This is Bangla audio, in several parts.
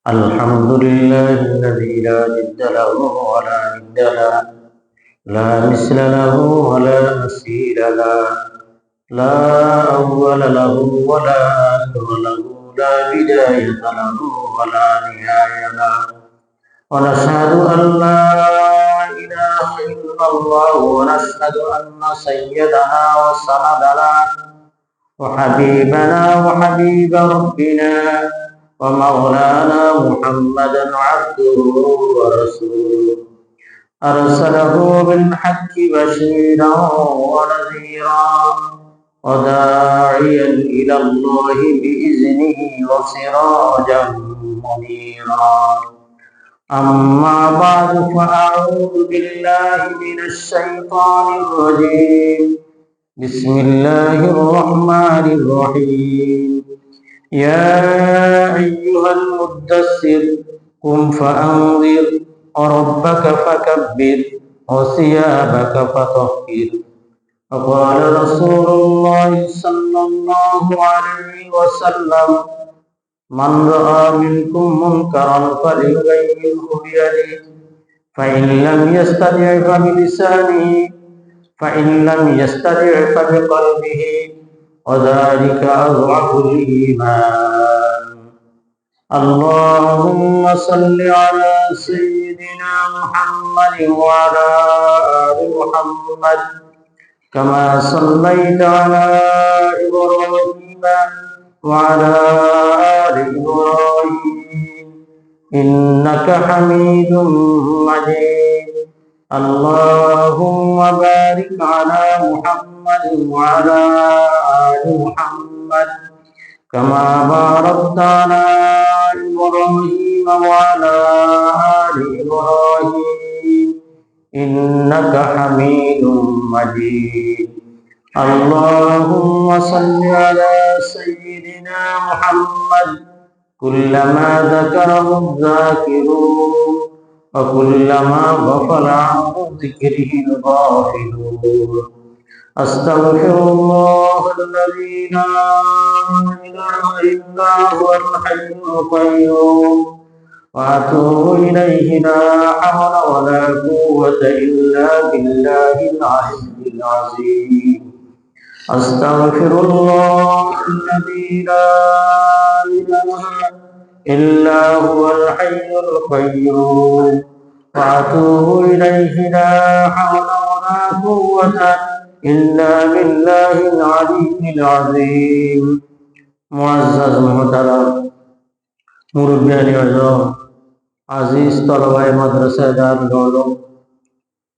الحمد لله الذي لا ند له ولا ند له، لا مثل له ولا مثيل له، لا أول له ولا آخر له، لا بداية له ولا نهاية له. ونشهد أن لا إله إلا الله، ونشهد أن سيدنا وسندنا وحبيبنا وحبيب ربنا ومولانا محمدا عبده ورسوله، أرسله بالحق بشيرا ونذيرا وداعيا إلى الله بإذنه وسراجا منيرا. أما بعد، فأعوذ بالله من الشيطان الرجيم. بسم الله الرحمن الرحيم. يا أيها المدثر قم فأنذر وربك فكبر وثيابك فطهر. وقال رسول الله صلى الله عليه وسلم: من رأى منكم منكرا فليغيره بيده، فإن لم يستطع فبلسانه، فإن لم يستطع فبقلبه، وذلك أضعف الإيمان. اللهم صل على سيدنا محمد وعلى آل محمد كما صليت على إبراهيم وعلى آل إبراهيم إنك حميد مجيد. اللهم بارك على محمد وعلى آل محمد كما باركت على إبراهيم وعلى آل إبراهيم إنك حميد مجيد. اللهم صل على سيدنا محمد كلما ذكره الذاكرون وكلما غفل عن ذكره الغافلون. أستغفر الله الذي لا إله إلا هو الحي القيوم، وأتوب إليه لا حول ولا قوة إلا بالله العلي العظيم. أستغفر الله الذي لا إله إلا هو الحي القيوم، وأتوب إليه لا حول ولا قوة إلا بالله العلي العظيم. معزز محترم মুরব্বিয়ানি আজম, আজিজ তলবায়ে মাদ্রাসায় দারুল উলুম,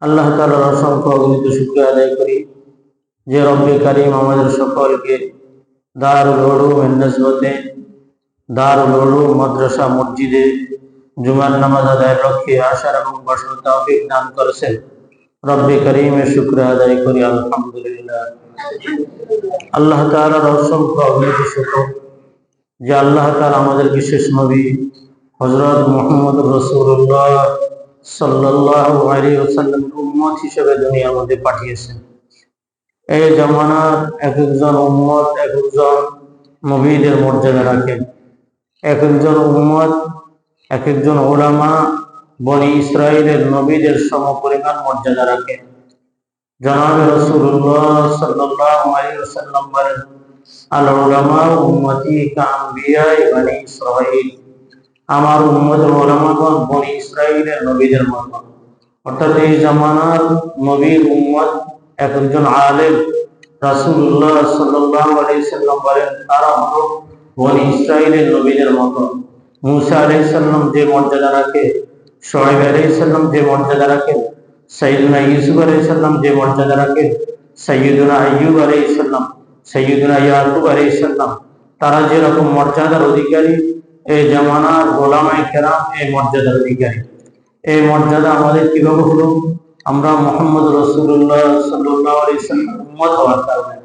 আল্লাহ তাআলার অসংখ্য অগণিত শুকরিয়া আদায় করি যে রব্বে কারীম আমাদের সকলকে দারুল উলুমের নিসবতে দারুল উলুম মাদ্রাসা মসজিদে জুমার নামাজ আদায়ের লক্ষ্যে আসার এবং বসার তৌফিক দান করেছেন। রব্বে কারীমের শুকরিয়া আদায় করি আলহামদুলিল্লাহ। আল্লাহ তাআলার অসংখ্য অগণিত শুকর যে আল্লাহ তাআলা আমাদের বিশেষ নবী হযরত মুহাম্মদ রাসূলুল্লাহ সাল্লাল্লাহু আলাইহি ওয়াসাল্লাম উম্মত হিসেবে দুনিয়ার মধ্যে পাঠিয়েছেন। এই জামানার এক একজন উম্মত এক একজন নবীদের মর্যাদা রাখেন। এক একজন উম্মত এক একজন উলামা বনি ইসরাইলের নবীদের সমপরিমাণ মর্যাদা রাখেন। জনাবে রাসূলুল্লাহ সাল্লাল্লাহু আলাইহি ওয়াসাল্লাম বলেন, আল উলামা উম্মতি কাআম্বিয়ায়ে বনি ইসরাইল, আমার উম্মতের উলামাগণ বনি ইসরাইলের নবীদের মত। অর্থাৎ এই জামানার নবীর উম্মত এক একজন আলেম। রাসূলুল্লাহ সাল্লাল্লাহু আলাইহি ওয়াসাল্লাম বলেন, তারা হলো বনি ইসরাইলের নবীদের মত। মূসা আলাইহিস সালাম যে মর্যাদা রাখে, শুআয়ব আলাইহিস সালাম যে মর্যাদা রাখেন, সাইয়্যিদুনা ইউসুফ আলাইহিস সালাম যে মর্যাদা রাখেন, সাইয়্যিদুনা আইয়ুব আলাইহিস সালাম, সাইয়্যিদুনা ইয়াকুব আলাইহিস সালাম, তারা যেরকম মর্যাদার অধিকারী, এই জামানার উলামায়ে কেরাম এই মর্যাদার অধিকারী। এই মর্যাদা আমাদের কিভাবে হলো? আমরা মুহাম্মদ রাসূলুল্লাহ সাল্লাল্লাহু আলাইহি ওয়াসাল্লাম উম্মত হওয়ার কারণে।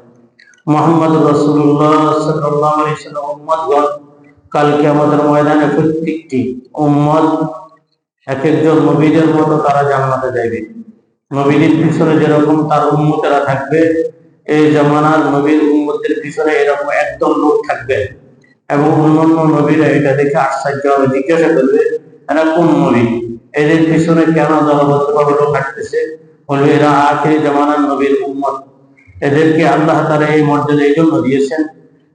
মুহাম্মদ রাসূলুল্লাহ সাল্লাল্লাহু আলাইহি ওয়াসাল্লাম উম্মতগণ কাল কিয়ামতের ময়দানে প্রত্যেকটি উম্মত এক একজন নবীদের মতো তারা জান্নাতে যাবে। নবীদের পিছনে যেরকম তার উম্মতেরা থাকবে, এই জামানার নবীর উম্মতের পিছনে এরকম একদল লোক থাকবে। এবং অন্যান্য নবীরা এটা দেখে আশ্চর্য হবে, জিজ্ঞাসা করবে এরা কোন নবী, এদের পিছনে কেন দলবদ্ধভাবে লোক হাঁটতেছে? বলবে এরা আখিরি জামানার নবীর উম্মত। এদেরকে আল্লাহ তাআলা এই মর্যাদা এই জন্য দিয়েছেন,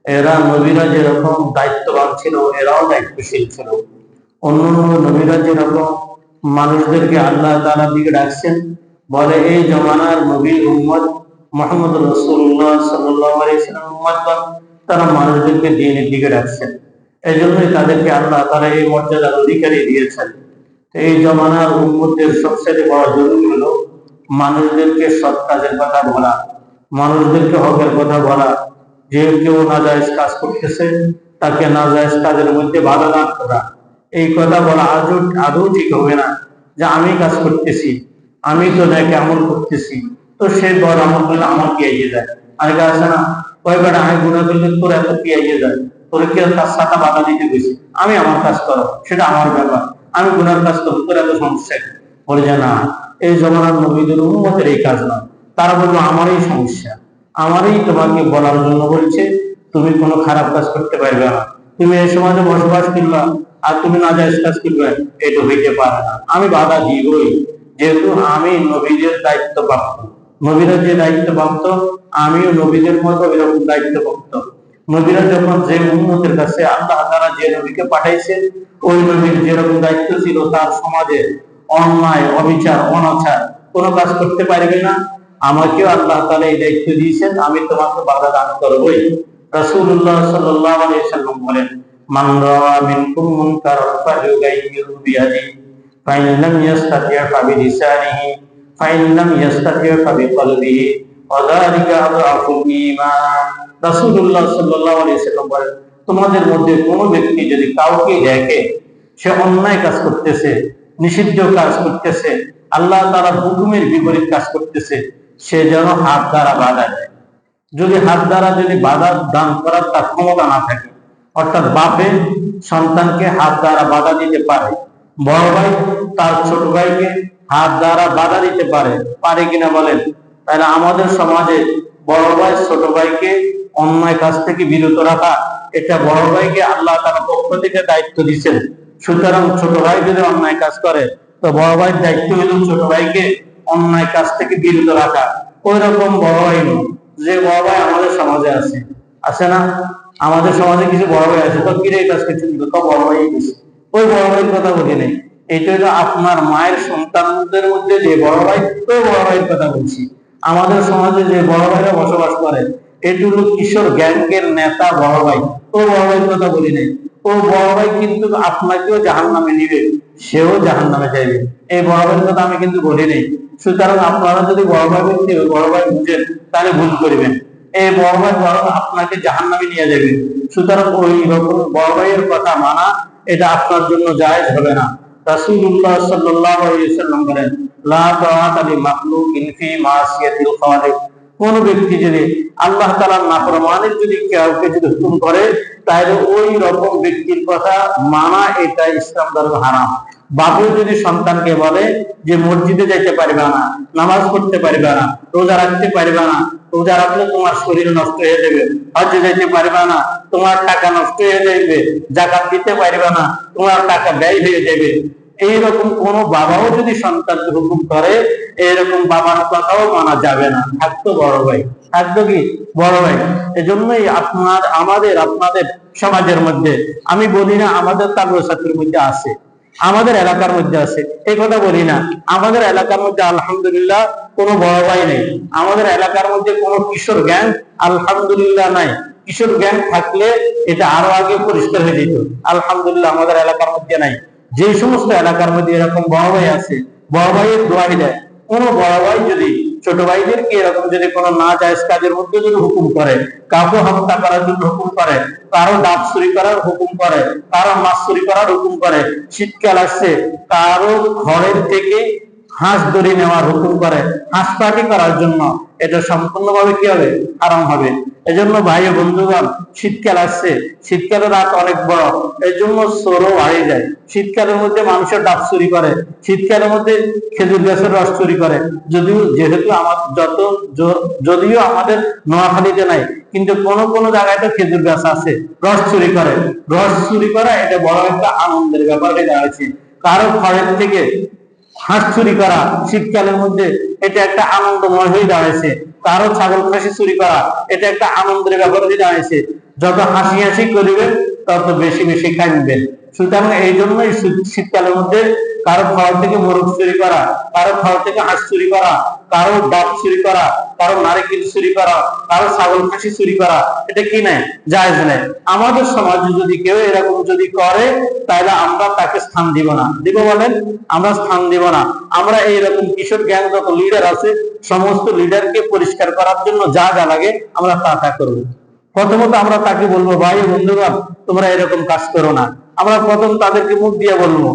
এরা নবীরা যেরকম দায়িত্ববান ছিল এরাও দায়িত্বশীল ছিল। অন্যান্য নবীরা যেরকম মানুষদেরকে আল্লাহ তাআলার দিকে ডাকছেন, বলে এই জমানার নবীর উম্মত মুহাম্মদ রাসূলুল্লাহ সাল্লাল্লাহু আলাইহি ওয়াসাল্লাম উম্মতগণ তারা মানুষদেরকে দ্বীনের দিকে ডাকছেন। এই জন্যই তাদেরকে আল্লাহ তাআলা এই মর্যাদার অধিকারী দিয়েছেন। এই জমানার উম্মতের সবচেয়ে বড় জরুরি হলো মানুষদেরকে সৎ কাজের কথা বলা, মানুষদেরকে হকের কথা বলা। যে কেউ নাজায়েজ কাজ করতেছে তাকে নাজায়েজ কাজের মধ্যে বাধা দান করা। এই কথা বলা আদৌ ঠিক হবে না যে আমি কাজ করতেছি, আমি তো নাকি আমল করতেছি, তো সে বড় আমল করলে আমার কি এগিয়ে যায়। আর আছে না, কয়বার আমি গুনাহ করলে তোর এত কি এগিয়ে যায়, তোর কি তার সাথে বাধা দিতে গেছি, আমি আমার কাজ করো, সেটা আমার ব্যাপার, আমি গুনার কাজ করবো, তোর এত সমস্যা। বলে যে না, এই জমানার নবীদের উম্মতের এই কাজ না। তারা বললো আমারই সমস্যা, আমারই তোমাকে বলার জন্য বলছে তুমি কোনো খারাপ কাজ করতে পারবে না, তুমি এই সমাজে বসবাস করবা আর তুমি নাজায়েজ কাজ করবে, এটা হইতে পারে না। আমি বাধা দিবই, যেহেতু আমি নবীদের দায়িত্বপ্রাপ্ত। নবীরা যে দায়িত্বপ্রাপ্ত, আমিও নবীদের মতো এরকম দায়িত্বপ্রাপ্ত। নবীরা যখন যে উম্মতের কাছে আল্লাহ তাআলা যে নবীকে পাঠাইছে, ওই নবীর যেরকম দায়িত্ব ছিল তার সমাজে অন্যায় অবিচার অনাচার কোনো কাজ করতে পারবে না, আমাকেও আল্লাহ তাআলা এই দায়িত্ব দিয়েছেন, আমি তোমাকে বাধা দান করবই। রাসূলুল্লাহ সাল্লাল্লাহু আলাইহি ওয়াসাল্লাম বলেন, মান রাআ মিনকুম মুনকারান ফালইউগাইয়িরহু বিয়াদিহি ফাইন লাম ইস্তাতি' ফাবিলিসানিহি ফাইন লাম ইস্তাতি' ফাবিকলবিহি ওয়া যালিকা আযআফুল ঈমান। রাসূলুল্লাহ সাল্লাল্লাহু আলাইহি ওয়াসাল্লাম বলেন, তোমাদের মধ্যে কোনো ব্যক্তি যদি কাউকে দেখে সে অন্যায় কাজ করতেছে, নিষিদ্ধ কাজ করতেছে, আল্লাহ তাআলার হুকুমের বিপরীত কাজ করতেছে, সে যেন হাত দ্বারা বাধা দেয়। যদি হাত দ্বারা বাধা দান করার তার ক্ষমতা না থাকে, অর্থাৎ বাপে সন্তানকে হাত দ্বারা বাধা দিতে পারে, বড় ভাই তার ছোট ভাইকে হাত দ্বারা বাধা দিতে পারে, পারে কিনা বলেন? তাহলে আমাদের সমাজে বড় ভাই ছোট ভাইকে অন্যায় কাজ থেকে বিরত রাখা, এটা বড় ভাইকে আল্লাহ তাআলা পক্ষ থেকে দায়িত্ব দিচ্ছেন। সুতরাং ছোট ভাই যদি অন্যায় কাজ করে, তো বড় ভাইয়ের দায়িত্ব হলো ছোট ভাইকে অন্যায় কাজ থেকে বিরত রাখা। ওই রকম বড় ভাই নয়, যে বড় ভাই আমাদের সমাজে আছে না, আমাদের সমাজে কিছু বড় ভাই আছে, তো কিরে কাজ করছে, তো বড় ভাই গেছে, ওই বড় ভাইয়ের কথা বলি নাই। এটা হলো আপনার মায়ের সন্তানদের মধ্যে যে বড় ভাই, ওই বড় ভাইয়ের কথা বলছি। আমাদের সমাজে যে বড় ভাইরা বসবাস করে, এটি হলো কিশোর গ্যাংয়ের নেতা বড় ভাই, ও বড় ভাইয়ের কথা বলি নাই। ও বড় ভাই কিন্তু আপনাকেও জাহান্নামে নিবে, সেও জাহান্নামে যাবে, এই বড় ভাইয়ের কথা আমি কিন্তু বলি নাই। সুতরাং আপনারা যদি বড় ভাই বলতে বড় ভাই বুঝেন, তাহলে ভুল করবেন, এই বড় ভাই বরং আপনাকে জাহান্নামে নিয়ে যাবে। সুতরাং ওই রকম বড় ভাইয়ের কথা মানা, এটা আপনার জন্য জায়েজ হবে না। রাসূলুল্লাহ সাল্লাল্লাহু আলাইহি ওয়াসাল্লাম বলেন, লা তাআতা লিমাখলুকিন ফি মাসিয়াতিল খালিক। কোন ব্যক্তি যদি আল্লাহ তাআলার নাফরমানির কাউকে হুকুম করে, তাহলে ওই রকম ব্যক্তির কথা মানা এটা ইসলাম ধর্মে হারাম। বাপু যদি সন্তানকে বলে যে মসজিদে যাইতে পারবে না, নামাজ পড়তে পারবে না, রোজা রাখতে পারবে না, রোজা রাখলে তোমার শরীর নষ্ট হয়ে যাবে, হজ্জে যাইতে পারবে না, তোমার টাকা নষ্ট হয়ে যাবে, যাকাত দিতে পারবে না, তোমার টাকা ব্যয় হয়ে যাবে, এইরকম কোন বাবাও যদি সন্তানকে হুকুম করে, এরকম বাবার কথাও মানা যাবে না। থাকতো বড় ভাই, থাকতো কি বড় ভাই। এজন্যই আপনাদের সমাজের মধ্যে, আমি বলি না আমাদের ছাত্রের মধ্যে আছে, আমাদের এলাকার মধ্যে আছে, এই কথা বলি না। আমাদের এলাকার মধ্যে আলহামদুলিল্লাহ কোনো বড় ভাই নেই, আমাদের এলাকার মধ্যে কোনো কিশোর গ্যাং আলহামদুলিল্লাহ নাই। কিশোর গ্যাং থাকলে এটা আরো আগে পরিষ্কার হয়ে যেত, আলহামদুলিল্লাহ আমাদের এলাকার মধ্যে নাই। যে সমস্ত এলাকার মধ্যে এরকম বড় ভাই আছে, বড় ভাইয়ের দোয়াই দেয়, কোন বড় ভাই যদি ছোট ভাইদেরকে এরকম কোনো না জায়েজ কাজের মধ্যে হুকুম করে, কাউকে হত্যা করার জন্য হুকুম করে, কারো ডাব চুরি করার হুকুম করে, কারো মাছ চুরি করার হুকুম করে, শীতকাল আসছে কারো ঘরের থেকে হাঁস দড়ি নেওয়ার হুকুম করে, হাঁস পার্টি করার জন্য, এটা সম্পূর্ণভাবে কি হবে? হারাম হবে। এজন্য ভাই ও বন্ধুগণ, শীতকাল আসছে, শীতকালের রাত অনেক বড়, এই জন্য চোরও বাড়িয়ে যায়। শীতকালের মধ্যে মানুষের ডাব চুরি করে, শীতকালের মধ্যে খেজুর গাছের রস চুরি করে। যেহেতু যদিও আমাদের নোয়াখালীতে নাই, কিন্তু কোন কোন জায়গায় তো খেজুর গাছ আছে, রস চুরি করে। রস চুরি করা এটা বড় একটা আনন্দের ব্যাপার হয়ে দাঁড়াচ্ছে। কারো ঘরের থেকে হাঁস চুরি করা শীতকালের মধ্যে এটা একটা আনন্দময় হয়ে দাঁড়াইছে। কারো ছাগল খাসি চুরি করা এটা একটা আনন্দের ব্যাপার হয়ে দাঁড়াইছে। যত হাসি হাসি করবেন তত বেশি বেশি কাঁদবেন। সুতরাং এই জন্যই শীতকালের মধ্যে কারো খাওয়ার থেকে মোরগ চুরি করা, কারো খাওয়ার থেকে হাঁস চুরি করা, কারো ডাব চুরি করা, কারো নারকেল চুরি করা, কারো ছাগল খাসি চুরি করা, এটা কি নাই? জায়েজ নাই। আমাদের সমাজে যদি কেউ এরকম যদি করে, তাহলে আমরা তাকে স্থান দিব না। দিব বলেন? আমরা স্থান দিব না। আমরা এইরকম কিশোর গ্যাং যত লিডার আছে, সমস্ত লিডারকে পরিষ্কার করার জন্য যা যা লাগে আমরা তা করবো। প্রথমত আমরা তাকে বলবো, ভাই বন্ধুগণ, তোমরা এরকম কাজ করো না। আমরা প্রথম তাদেরকে মুখ দিয়ে বলবো।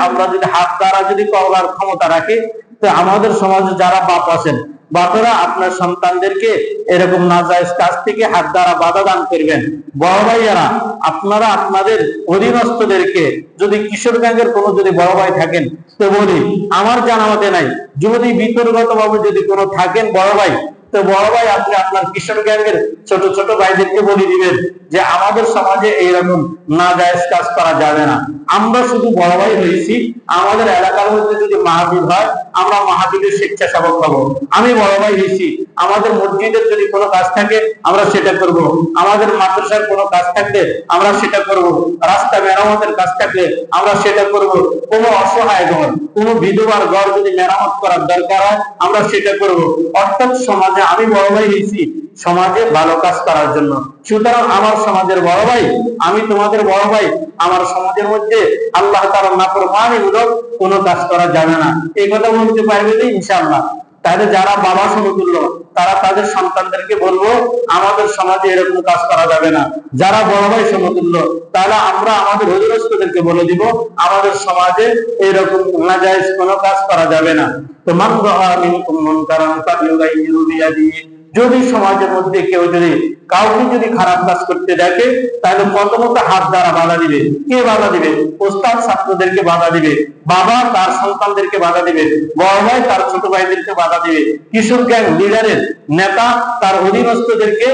আমরা যদি হাত দ্বারা যদি করার ক্ষমতা রাখি, তো আমাদের সমাজে যারা বাপ আছেন, বাপেরা আপনার সন্তানদেরকে এরকম নাজায়েজ কাজ থেকে হাত দ্বারা বাধা দান করবেন। বড় ভাইয়ারা, আপনারা আপনাদের অধীনস্থদেরকে, যদি কিশোর গ্যাংয়ের কোনো যদি বড় ভাই থাকেন, তো বলি, আমার জানা মতে নাই, যদি বিতর্কগত ভাবে যদি কোনো থাকেন বড় ভাই, তো বড় ভাই আপনি আপনার কিশোর গ্যাংয়ের ছোট ছোট ভাইদেরকে বলে দিবেন যে আমাদের সমাজে এইরকম নাজায়েজ কাজ করা যাবে না। আমরা শুধু বড় ভাই হয়েছি, আমাদের এলাকার মধ্যে যদি মাহফিল হয়, আমরা মাহফিলের স্বেচ্ছাসেবক হবো। আমি বড় ভাই হয়েছি, আমাদের মসজিদের যদি কোনো কাজ থাকে আমরা সেটা করব, আমাদের মাদ্রাসার কোনো কাজ থাকলে আমরা সেটা করব, রাস্তা মেরামতের কাজ থাকলে আমরা সেটা করব, কোনো অসহায় ঘর, কোনো বিধবার ঘর যদি মেরামত করার দরকার হয় আমরা সেটা করব। অর্থাৎ সমাজে আমি বড় ভাই হয়েছি সমাজে ভালো কাজ করার জন্য। সুতরাং আমার সমাজের বড় ভাই, আমি তোমাদের বড় ভাই, আমার সমাজের মধ্যে আল্লাহ তাআলার নাফরমানিমূলক কোনো কাজ করা যাবে না। এই কথা বলতে পারবে না ইনশাআল্লাহ। তাহলে যারা বাবা সমতুল্য, তারা তাদের সন্তানদেরকে বলবো আমাদের সমাজে এরকম কাজ করা যাবে না। যারা বড় ভাই সমতুল্য, তাহলে আমরা আমাদের অধীনস্থদেরকে বলে দিব আমাদের সমাজে এরকম নাজায়েজ কোনো কাজ করা যাবে না। তো মান রাআ মিনকুম মুনকারান ফালিয়ুগাইয়িরু বিয়াদিহি, যদি সমাজের মধ্যে কেউ যদি কাউকে যদি খারাপ কাজ করতে দেখে, তাহলে প্রথমত হাত দ্বারা বাধা দিবে। কে বাধা দিবে? ওস্তাদ ছাত্রদেরকে বাধা দিবে, বাবা তার সন্তানদেরকে বাধা দিবে, বড় ভাই তার ছোট ভাইদেরকে বাধা দিবে, কিশোর গ্যাং লিডারের নেতা তার অধীনস্থদেরকে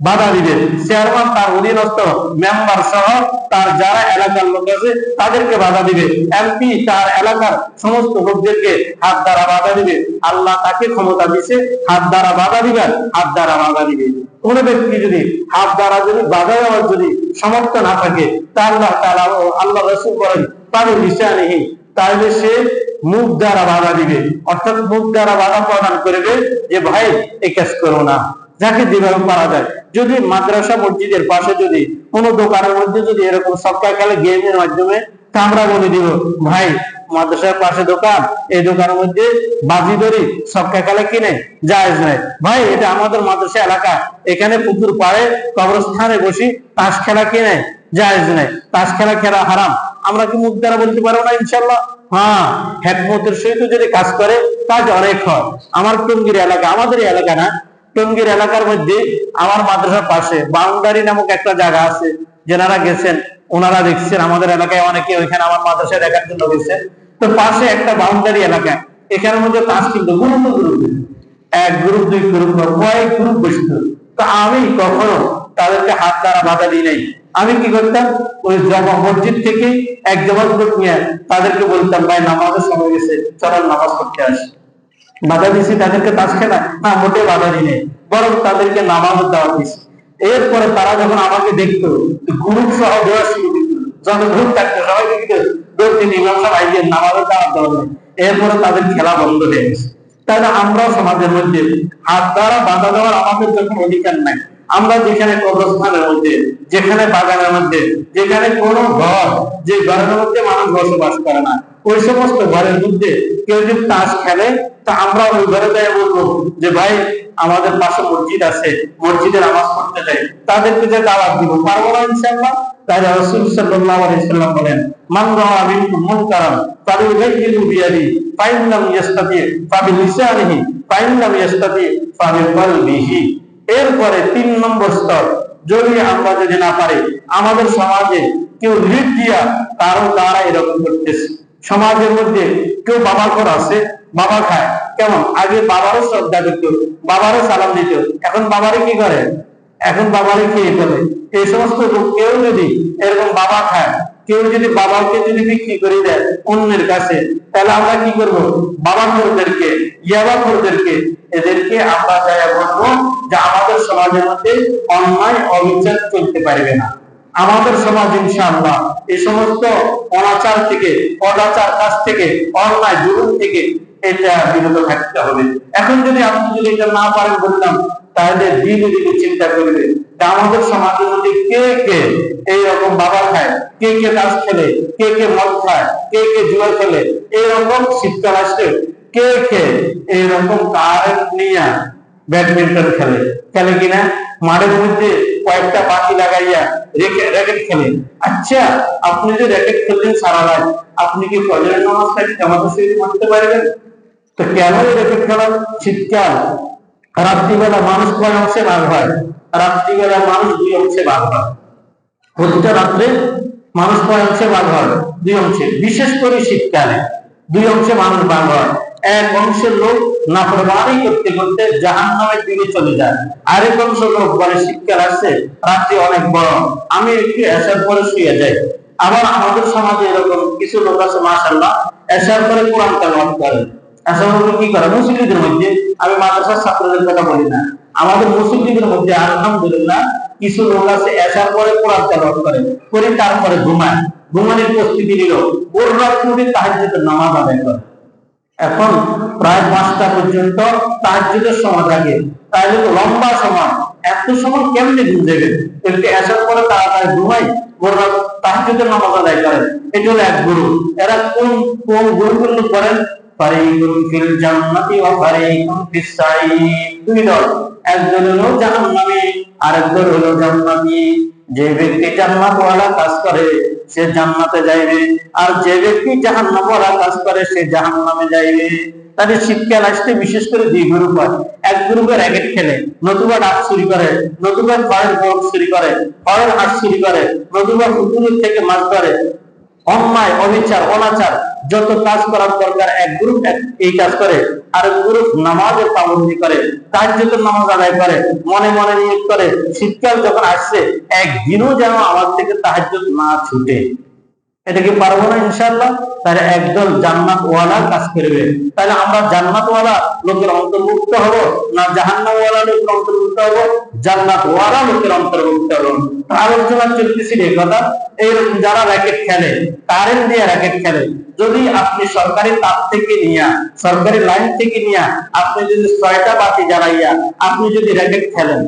বাধা দিবে, চেয়ারম্যান তার অধীনস্থ মেম্বার সহ তার যারা এলাকার লোক আছে তাদেরকে বাধা দিবে, এমপি তার এলাকার সমস্ত লোকদেরকে হাত দ্বারা বাধা দিবে। আল্লাহ তাকে ক্ষমতা দিছে হাত দ্বারা বাধা দিবেন, হাত দ্বারা বাধা দিবে। কোন ব্যক্তি যদি হাত দ্বারা যদি বাধা দেওয়ার যদি সমর্থ না থাকে, তা আল্লাহ তাআলা আল্লাহ রাসূল বলেন তাহলে লিসানিহি, তাহলে সে মুখ দ্বারা বাধা দিবে। অর্থাৎ মুখ দ্বারা বাধা প্রদান করবে যে ভাই এই কাজ করো না, যাকে যেভাবে পারা যায়। যদি মাদ্রাসা মসজিদের পাশে যদি কোনো দোকানের মধ্যে যদি এরকম সবকা খেলে গেমের মাধ্যমে, তা আমরা বলে দিব ভাই মাদ্রাসার পাশে দোকান, এই দোকানের মধ্যে বাজি ধরি সবকা খেলে কিনে জায়েজ নাই। ভাই এটা আমাদের মাদ্রাসা এলাকা, এখানে পুকুর পাড়ে কবরস্থানে বসি তাস খেলা কিনে জায়েজ নাই, তাস খেলা খেলা হারাম। আমরা কি মুখ দ্বারা বলতে পারবো না? ইনশাল্লাহ হ্যাঁ, হিকমতের সহিত যদি কাজ করে কাজ অনেক হয়। আমার টঙ্গীর এলাকা, আমাদের এলাকা না, টঙ্গীর এলাকার মধ্যে আমার মাদ্রাসার পাশে বাউন্ডারি নামক একটা জায়গা আছে, যারা গেছেন ওনারা দেখছেন, আমাদের এলাকায় অনেকে ওইখানে আমার মাদ্রাসায় দেখার জন্য গেছেন। তো পাশে একটা বাউন্ডারি এলাকা, এখানের মধ্যে তাস কিন্তু গ্রুপ এক গ্রুপ দুই গ্রুপ কয়েক গ্রুপ বসত। তো আমি কখনো তাদেরকে হাত দ্বারা বাধা দিই নাই। আমি কি করতাম, ওই জমা মসজিদ থেকে এক জমাত লোক নিয়ে তাদেরকে বলতাম ভাই নামাজের সময় গেছে, চলেন নামাজ পড়তে আসি। বাধা দিছি তাদেরকে তাস খেলা না, মোটে বাধা দিই নাই, বরং তাদেরকে নামাজ দেওয়া দিয়েছি। এরপরে তারা যখন আমাকে দেখতো গ্রুপ সহ দেওয়া শুরু করতো, যখন গ্রুপ থাকতো সবাই দেখতো দক্ষিণ ইমাম সাহেব নামাজের দাওয়াত দেওয়া নেই, এরপরে তাদের খেলা বন্ধ হয়ে গেছে। তাহলে আমরাও সমাজের মধ্যে হাত দ্বারা বাধা দেওয়ার আমাদের যখন অধিকার নাই, আমরা যেখানে কবরস্থানের মধ্যে, যেখানে বাগানের মধ্যে, যেখানে কোনো ঘর, যে ঘরের মধ্যে মানুষ বসবাস করে না, ওই সমস্ত ঘরের মধ্যে কেউ যদি তাস খেলে, তা আমরা ওই ঘরে যাই বলবো যে ভাই আমাদের পাশে মসজিদ আছে, মসজিদে নামাজ পড়তে যাই, তাদেরকে যে দাওয়াত দিব, পারবো না ইনশাআল্লাহ? তাই রাসূল সাল্লাল্লাহু আলাইহি সাল্লাম বলেন, মান রাআ মিনকুম মুনকারান ফালইউগাইয়িরহু বিয়াদিহি ফাইন লাম ইস্তাতি ফাবিলিসানিহি ফাইন লাম ইস্তাতি ফাবিকলবিহি। এরপরে 3 নম্বর স্তর, যদি আমরা যদি না পারি, আমাদের সমাজে কেউ লিড দিয়া কারো দ্বারা এরকম করতেছে। সমাজের মধ্যে কেউ বাবার ঘর আছে, বাবা খায় কেমন, আগে বাবারও শ্রদ্ধা করত, বাবারও সালাম দিত, এখন বাবারে কি করে, এখন বাবারে খেয়ে ফেলে। এই সমস্ত লোক কেউ যদি এরকম বাবা খায়, কেউ যদি বাবাকে যদি বিক্রি করে দেয় অন্যের কাছে, তাহলে আমরা কি করব? বাবা খোরদেরকে, ইয়াবা খোরদেরকে, এদেরকে আমরা যাই বলবো যে আমাদের সমাজের মধ্যে অন্যায় অবিচার চলতে পারবে না। আমাদের সমাজ ইনশাআল্লাহ এই সমস্ত অনাচার থেকে, অনাচার কাজ থেকে, অন্যায় জুলুম থেকে এটা বিরত থাকতে হবে। এখন যদি আপনি যদি এটা না পারেন বললাম, তাহলে দিন দিকে চিন্তা করবে যে আমাদের সমাজের মধ্যে কে কে এইরকম বাবা খায়, কে কে তাস খেলে, কে কে মদ খায়, কে কে জুয়া খেলে, এইরকম শীতকাল আসছে কে কে এইরকম কারেন্ট নিয়ে ব্যাডমিন্টন খেলে, খেলে কিনা, মাঠের মধ্যে কয়েকটা বাতি লাগাইয়া র্যাকেট খেলে। আচ্ছা, আপনি যে র্যাকেট খেললেন সারা রাত, আপনি কি ফজরের নামাজটা জামাতের সাথে পড়তে পারবেন? তো কেন র্যাকেট খেলা? শীতকাল, রাত্রিবেলা মানুষ কয় অংশে ভাগ হয়? রাত্রিবেলা মানুষ 2 অংশে ভাগ হয়। প্রতিটা রাত্রে মানুষ কয় অংশে ভাগ হয়? 2 অংশে। বিশেষ করে শীতকালে 2 অংশে মানুষ ভাগ হয়। এক অংশের লোক নাফরমানি করতে করতে জাহান্নামের দিকে চলে যায়, আরেক অংশ লোক বলে শীতকাল আসছে, রাত্রি অনেক বড়, আমি একটু এসার পরে শুয়ে যাই। আবার আমাদের সমাজে এরকম কিছু লোক আছে মাশাআল্লাহ, এসার পরে কোরআন তেলাওয়াত করে। এসার পরে কি করে? মুসলিমদের মধ্যে, আমি মাদ্রাসার ছাত্রদের কথা বলি না, আমাদের মুসলিমদের মধ্যে আলহামদুলিল্লাহ কিছু লোক আছে এসার পরে কোরআন তেলাওয়াত করে তারপরে ঘুমায়, ঘুমানোর প্রস্তুতি নিল, ওর রাত্রি তাহাজ্জুদের নামাজ আদায় করে। এখন প্রায় 5টা পর্যন্ত তাহাজ্জুদের সময় থাকে, তাহলে তো লম্বা সময়, এত সময় কেমনে ঘুম দেবে? একটু এসার পরে তাড়াতাড়ি ঘুমাই, ওরা তাহাজ্জুদের নামাজ আদায় করেন। এটা হলো এক গুরু। এরা কোন কোন গুরুগুলো করেন? ফারিকুন ফিল জান্নাতি ওয়া ফারিকুন ফিস সাঈদ। 2 দল, একজন হলো জাহান্নামী, আরেকজন হলো জান্নাতি। যে ব্যক্তি জান্নাতওয়ালা কাজ করে সে জান্নাতে যাইবে, আর যে ব্যক্তি জাহান্নামওয়ালা কাজ করে সে জাহান্নামে যাইবে। তাহলে শীতকাল আসতে বিশেষ করে 2 গ্রুপ হয়। এক গ্রুপে র্যাকেট খেলে, নতুবা ডাক চুরি করে, নতুবা ফয়ের বোর্ড চুরি করে, ফয়ের হাট চুরি করে, নতুবা পুকুরের থেকে মাছ ধরে। অন্যায় অবিচার অনাচার যত কাজ করার দরকার এক গ্রুপ এই কাজ করে, আর গ্রুপ নামাজের পাবন্দি করে, তাহাজ্জুদের নামাজ আদায় করে, মনে মনে নিয়ত করে শীতকাল যখন আসছে একদিনও যেন আমার থেকে তাহাজ্জুদ না ছুটে। এটা কি পারবো না ইনশাআল্লাহ? তাহলে একদল জান্নাতওয়ালা কাজ করবে। তাহলে আমরা জান্নাতওয়ালা লোকের অন্তর্ভুক্ত হব না জাহান্নামওয়ালা লোকের অন্তর্ভুক্ত হব? জান্নাতওয়ালা লোকের অন্তর্ভুক্ত হব। আলোচনা চলতেছিল এই কথা। এইরকম যারা র্যাকেট খেলে, কারেন্ট দিয়ে র্যাকেট খেলে, যদি আপনি সরকারি তার থেকে নিয়ে, সরকারি লাইন থেকে নিয়ে আপনি যদি 6টা বাতি জ্বালাইয়া আপনি যদি র্যাকেট খেলেন,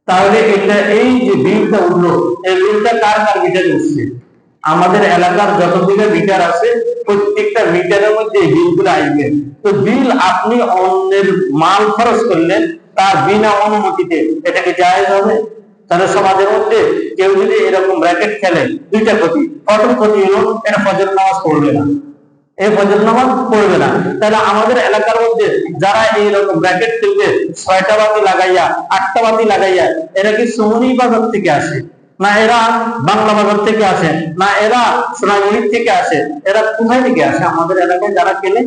তাহলে এটা এই যে বিলটা উঠলো, এই বিলটা কার কার মিটারে উঠছে? আমাদের এলাকার যতগুলো মিটার আছে প্রত্যেকটা মিটারের মধ্যে বিলগুলো আসবে। তো বিল আপনি অন্যের মাল খরচ করলেন তার বিনা অনুমতিতে, এটা কি জায়েজ হবে? তাহলে সমাজের মধ্যে কেউ যদি এরকম র্যাকেট খেলে, 2টা ক্ষতি। প্রথম ক্ষতি হলো এটা ফজর নামাজ পড়বে না, এই ফজর নামাজ পড়বে না। তাহলে আমাদের এলাকার মধ্যে যারা এইরকম র্যাকেট খেলবে, 6টা বাতি লাগাইয়া 8টা বাতি লাগাইয়া, এরা কি সুমনি বাজার থেকে আসে না এরা বাংলা বাজার থেকে আসে না এরা সোনামণির থেকে আসে? এরা কোথায় থেকে আসে? আমাদের এলাকায় যারা খেলে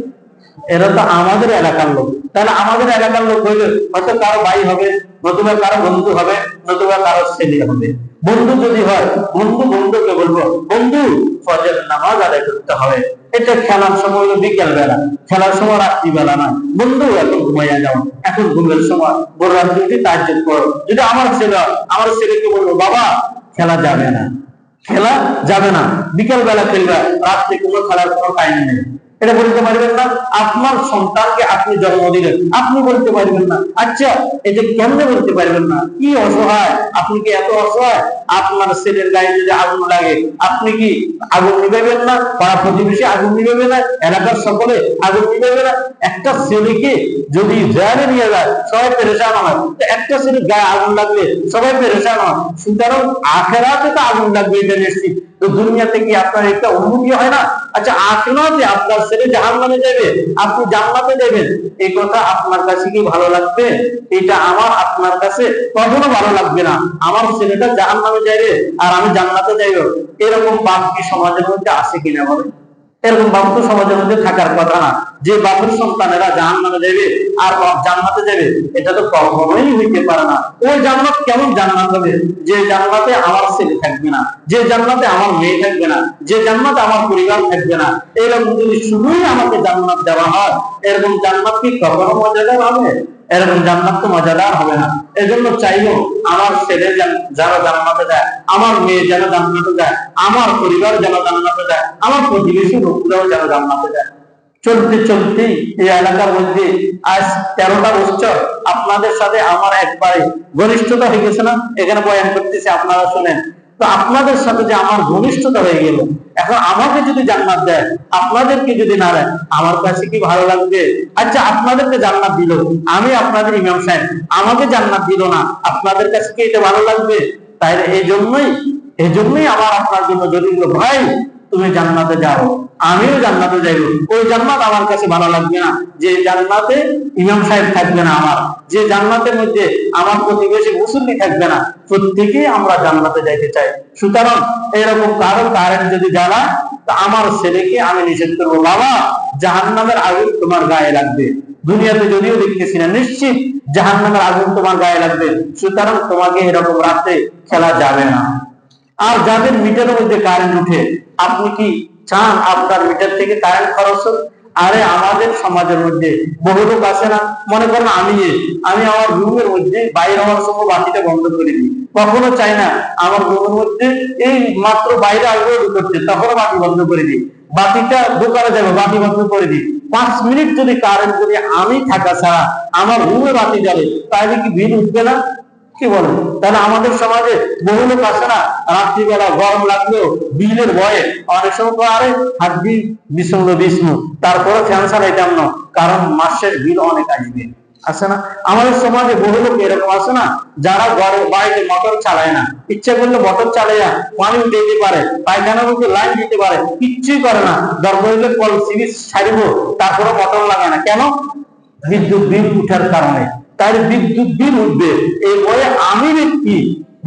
এরা তো আমাদের এলাকার লোক। তাহলে আমাদের এলাকার লোক হইলে হয়তো কারো ভাই হবে, নতুবা কারো বন্ধু হবে, নতুবা কারো ছেলে হবে। বন্ধু যদি হয়, বন্ধু বন্ধুকে বলবো, বন্ধু ফজর নামাজ আদায় করতে হবে। এটা খেলার সময় হলো বিকেল বেলা, খেলার সময় রাত্রিবেলা নয়। বন্ধু এখন ঘুমাইয়া যাও, এখন ঘুমের সময়, বড় রাত্রি তাহাজ্জুদ করো। যদি আমার ছেলেকে বলবো, বাবা খেলা যাবে না, খেলা যাবে না, বিকেল বেলা খেলবে, রাত্রে কোনো খেলার কোনো টাইম নেই। এটা বলতে পারবেন না। আপনার সন্তানকে আপনি জন্ম দিলেন, আপনি বলতে পারবেন না। আচ্ছা, এটা কেমনে বলতে পারবেন না? কি অসহায় আপনি, কি এত অসহায়? আপনার ছেলের গায়ে যদি আগুন লাগে, আপনি কি আগুন নিভাবেন না? পাড়া প্রতিবেশী আগুন নিভাবে না? এলাকার সকলে আগুন নিভাবে না? একটা ছেলেকে যদি জেলে নিয়ে যায় সবাই পেরেশান হয়, তো একটা ছেলের গায়ে আগুন লাগলে সবাই পেরেশান হয়। সুতরাং আখেরাতে তো আগুন লাগবে, এটা নিশ্চিত। তো দুনিয়াতে কি আপনার একটা অনুভূতি হয় না? আচ্ছা, আখেরাতে আপনার ছেলে জাহান্নামে যাবে, আপনি জান্নাতে যাবেন, এই কথা আপনার কাছে কি ভালো লাগবে? এটা আমার আপনার কাছে কখনো ভালো লাগবে না। আমার ছেলেটা জাহান্নামে যাবে আর আমি জান্নাতে যাইব, এরকম বাপ কি সমাজের মধ্যে আছে কিনা বলে? এরকম বাপ তো সমাজের মধ্যে থাকার কথা না। যে বাপের সন্তানেরা জাহান্নামে যাবে আর বাপ জান্নাতে যাবে, এটা তো কখনোই হইতে পারে না। ওই জান্নাত কেমন জান্নাত হবে? যে জান্নাতে আমার ছেলে থাকবে না, যে জান্নাতে আমার মেয়ে থাকবে না, যে জান্নাতে আমার পরিবার থাকবে না, এরকম যদি শুধুই আমাকে জান্নাত দেওয়া হয়, এরকম জান্নাত কি কখনো মজাদার হবে? এরকম জান্নাত তো মজাদার হবে না। এজন্য চাইবো আমার ছেলে যারা জান্নাতে যায়, আমার মেয়ে যেন জান্নাতে যায়, আমার পরিবার যেন জান্নাতে যায়, আমার প্রতিবেশী লোকরাও যেন জান্নাতে যায়। চলতে চলতে এই এলাকার মধ্যে আজ 13টা বছর আপনাদের সাথে আমার একবারে ঘনিষ্ঠতা হয়ে গেছে না? এখানে বয়ান করতেছি, আপনারা শুনেন। তো আপনাদের সাথে যে আমার ঘনিষ্ঠতা হয়ে গেল, এখন আমাকে যদি জান্নাত দেয়, আপনাদেরকে যদি না দেয়, আমার কাছে কি ভালো লাগবে? আচ্ছা, আপনাদেরকে জান্নাত দিল, আমি আপনাদের ইমাম সাহেব, আমাকে জান্নাত দিল না, আপনাদের কাছে কি এটা ভালো লাগবে? তাই এই জন্যই আমার আপনার জন্য যদি ভাই তুমি জান্নাতে যাও, আমিও জান্নাতে যাইব, ওই জান্নাত আমার কাছে ভালো লাগবে না যে জান্নাতে ইমাম সাহেব থাকবে না, আমার যে জান্নাতের মধ্যে আমার প্রতিবেশী মুসল্লি থাকবে না। প্রত্যেকেই আমরা জান্নাতে যাইতে চাই। সুতরাং এরকম কারো কারেন্ট যদি জ্বালা, তা আমার ছেলেকে আমি নিষেধ করবো, বাবা জাহান্নামের আগুন তোমার গায়ে লাগবে। দুনিয়াতে যদিও দেখতেছি না, নিশ্চিত জাহান্নামের আগুন তোমার গায়ে লাগবে। সুতরাং তোমাকে এরকম রাতে খেলা যাবে না। আর যাদের মিটারের মধ্যে কারেন্ট উঠে, আপনি কি চান আপনার মিটার থেকে কারেন্ট খরচ হোক? আরে আমাদের সমাজের মধ্যে বহু লোক আছে না, মনে করেন আমি আমার রুমের মধ্যে বাইরে হওয়ার সময় বাতিটা বন্ধ করে দিই, কখনো চাই না আমার রুমের মধ্যে এই মাত্র বাইরে আসবে করতে, তখনও বাতি বন্ধ করে দিই। বাতিটা দোকানে যাবে, বাতি বন্ধ করে দিই। 5 মিনিট যদি কারেন্ট যদি আমি থাকা ছাড়া আমার রুমে বাতি জ্বলে, তাহলে কি বিল উঠবে না? কি বলেন? তাহলে আমাদের সমাজে বহু লোক আছে না, রাত্রিবেলা গরম লাগলেও বিলের ভয়ে অনেক সময় তো আরে হাত দিই বিষ্ণু, তারপরে ফ্যান চালাইতাম না, কারণ মাসের বিল অনেক আসবে। আছে না আমাদের সমাজে বহু লোক এরকম আছে না, যারা ঘরে বাড়িতে মোটর চালায় না, ইচ্ছা করলে মোটর চালাইয়া পানি দিতে পারে, পায়খানার মধ্যে লাইন দিতে পারে, কিচ্ছুই করে না, দরকার হলে কল সিরিজ ছাড়িব, তারপরে মোটর লাগায় না। কেন? বিদ্যুৎ বিল উঠার কারণে। তাই বিদ্যুৎ বিল উঠবে এই ভয়ে আমি ব্যক্তি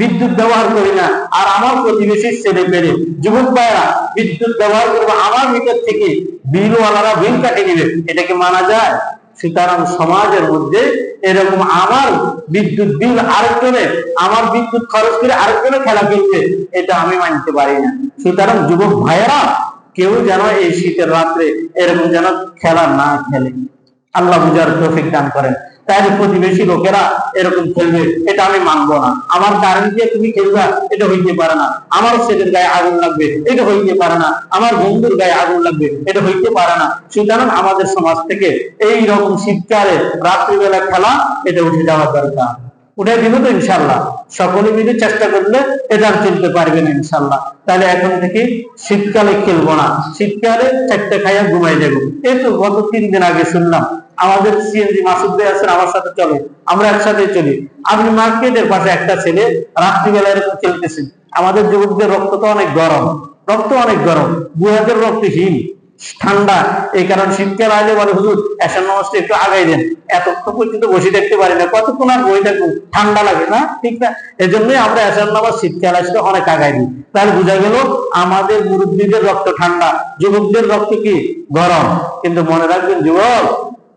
বিদ্যুৎ ব্যবহার করি না, আর আমার প্রতিবেশীর ছেলে পেলে যুবক ভাইয়েরা বিদ্যুৎ ব্যবহার করবে, আমার মিটার থেকে বিলওয়ালারা বিল কাটে নেবে, এটাকে মানা যায়? সুতরাং সমাজের মধ্যে এরকম আমার বিদ্যুৎ বিল আরেকজনের, আমার বিদ্যুৎ খরচ করে আরেকজনের খেলা খেলছে, এটা আমি মানতে পারি না। সুতরাং যুবক ভাইয়েরা কেউ যেন এই শীতের রাত্রে এরকম যেন খেলা না খেলে, আল্লাহ বুঝার তৌফিক দান করেন। তাই প্রতিবেশী লোকেরা এরকম খেলবে, এটা আমি মানবো না। আমার কারেন্ট দিয়ে তুমি খেলবা, এটা হইতে পারে না। আমার ছেলের গায়ে আগুন লাগবে, এটা হইতে পারে না। আমার বন্ধুর গায়ে আগুন লাগবে, এটা হইতে পারে না। সুতরাং আমাদের সমাজ থেকে এই রকম শীতকালে রাত্রিবেলা খেলা এটা উঠে যাওয়া দরকার। উঠে দিব তো ইনশাল্লাহ, সকলে মিলে চেষ্টা করলে এটা চলতে পারবে না ইনশাল্লাহ। তাহলে এখন থেকে শীতকালে খেলবো না, শীতকালে চারটে খাইয়া ঘুমাই যাবো। এই তো গত 3 দিন আগে শুনলাম আমাদের সিএনজি মাসুদ ভাই আছেন, আমার সাথে চলে, আমরা একসাথে চলি। আপনি মার্কেটের পাশে একটা ছেলে রাত্রিবেলা এরকম খেলতেছেন। আমাদের যুবকদের রক্ত তো অনেক গরম, বুড়াদের রক্ত হিম ঠান্ডা, এই কারণে শীতকাল আগে বলে হুজুর এসার নামাজটা একটু আগাই দেন, এতক্ষণ পর্যন্ত বসে দেখতে পারি না, কতক্ষণ আর বই থাকুন, ঠান্ডা লাগে না, ঠিক না? এই জন্যই আমরা এসার নামাজ শীতকাল আসলে অনেক আগাই দিই। তাহলে বোঝা গেল আমাদের মুরব্বীদের রক্ত ঠান্ডা, যুবকদের রক্ত কি গরম। কিন্তু মনে রাখবেন যুবক,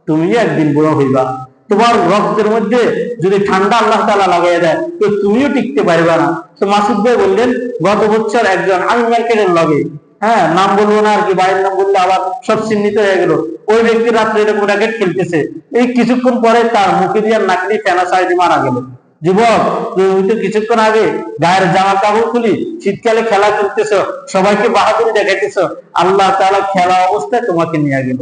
তুমি একদিন বুড়ো হইবা, তোমার রক্তের মধ্যে যদি ঠান্ডা আল্লাহ তাআলা লাগাই দেয়, তো তুমিও টিকতে পারবে না। তো মাসুদ ভাই বললেন গত বছর একজন, আমি মার্কেটের লগে, হ্যাঁ নাম বলবো না আর কি, বাইরের নাম বললে আবার সব চিহ্নিত হয়ে গেল, ওই ব্যক্তি রাত্রে এরকম র্যাকেট খেলতেছে, এই কিছুক্ষণ পরে তার মুখে দিয়ে নাক দিয়ে ফেনা সাইডে মারা গেল। যুবক, তুমি তো কিছুক্ষণ আগে গায়ের জামা কাপড় খুলি শীতকালে খেলা করতেছ, সবাইকে বাহাদুরি দেখাইতেছ, আল্লাহ তাআলা খেলা অবস্থায় তোমাকে নিয়ে গেল।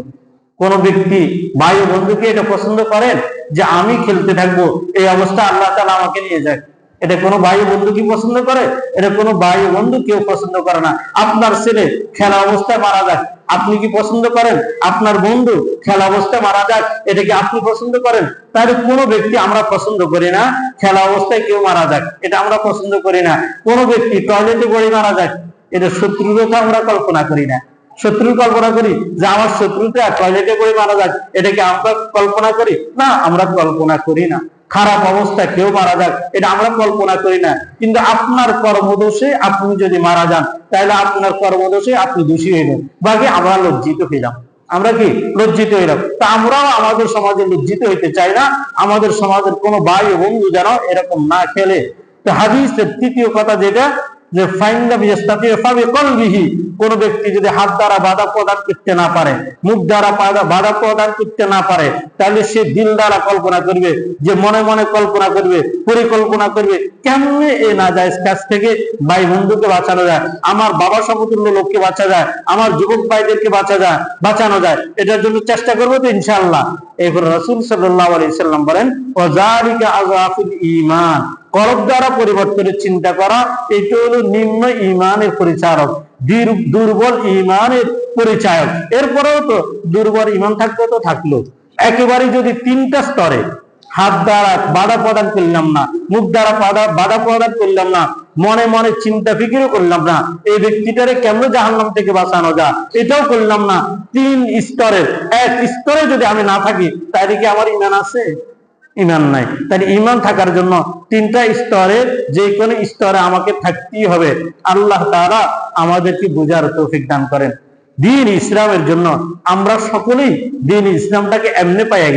কোন ব্যক্তি ভাই ও বন্ধুকে এটা পছন্দ করেন যে আমি খেলতে থাকবো, এই অবস্থা আল্লাহ তাআলা আমাকে নিয়ে যায়? এটা কোনো ভাই ও বন্ধু কি পছন্দ করে? এটা কোনো ভাই ও বন্ধু কেউ পছন্দ করে না। আপনার ছেলে খেলা অবস্থায় মারা যাক, আপনি কি পছন্দ করেন? আপনার বন্ধু খেলা অবস্থায় মারা যাক, এটা কি আপনি পছন্দ করেন? তাহলে কোনো ব্যক্তি আমরা পছন্দ করি না খেলা অবস্থায় কেউ মারা যাক, এটা আমরা পছন্দ করি না। কোনো ব্যক্তি টয়লেটে পড়ে মারা যাক, এটা শত্রুর কথা আমরা কল্পনা করি না। শত্রুর কল্পনা করি যে আমার শত্রুটা টয়লেটে পড়ে মারা যাক, এটাকে আমরা কল্পনা করি না? আমরা কল্পনা করি না। খারাপ অবস্থায় কেউ মারা যাক, এটা আমরা কল্পনা করি না। কিন্তু আপনার কর্মদোষে আপনি যদি মারা যান, তাহলে আপনার কর্মদোষে আপনি দোষী হইলেন, বাকি আমরা লজ্জিত হইলাম। আমরা কি লজ্জিত হইলাম? তা আমরাও আমাদের সমাজে লজ্জিত হইতে চাই না। আমাদের সমাজের কোনো ভাই ও বন্ধু যেন এরকম না খেলে। তো হাদিসের তৃতীয় কথা যেটা, যে কোন ব্যক্তি যদি হাত দ্বারা বাধা প্রদান করতে না পারে, মুখ দ্বারা বাধা প্রদান করতে না পারে, তাহলে সে দিল দ্বারা কল্পনা করবে, যে মনে মনে কল্পনা করবে, পরিকল্পনা করবে কেমনে এই নাজায়েজ কাজ থেকে ভাই বন্ধুকে বাঁচানো যায়, আমার বাবা সমতুল্য লোককে বাঁচা যায়, আমার যুবক ভাইদেরকে বাঁচানো যায়, এটার জন্য চেষ্টা করবো তো ইনশাআল্লাহ। এরপর রাসূল সাল্লাল্লাহু আলাইহি সাল্লাম বলেন, ওয়াযালিকা আযআফুল ঈমান, কলব দ্বারা পরিবর্তনের চিন্তা করা, এটা হলো নিম্ন ঈমানের পরিচারক, দুর্বল ঈমানের পরিচায়ক। এরপরেও তো দুর্বল ঈমান থাকলো একেবারে যদি তিনটা স্তরে, হাত দ্বারা বাধা প্রদান করলাম না, মুখ দ্বারা বাধা প্রদান করলাম না, মনে মনে চিন্তা ফিকিরও করলাম না, এই ব্যক্তিটারে কেমন জাহান্নাম থেকে বাঁচানো যায় এটাও করলাম না, তিন স্তরের এক স্তরে যদি আমি না থাকি, তাহলে কি আমার ঈমান আছে? ঈমান নাই। তাহলে ঈমান থাকার জন্য তিনটা স্তরে, যে কোনো স্তরে আমাকে থাকতেই হবে। আল্লাহ তাআলা আমাদেরকে বুঝার তৌফিক দান করেন। দ্বীন ইসলামের জন্য আমরা সকলেই দ্বীন ইসলামটাকে এমনি পাইয়া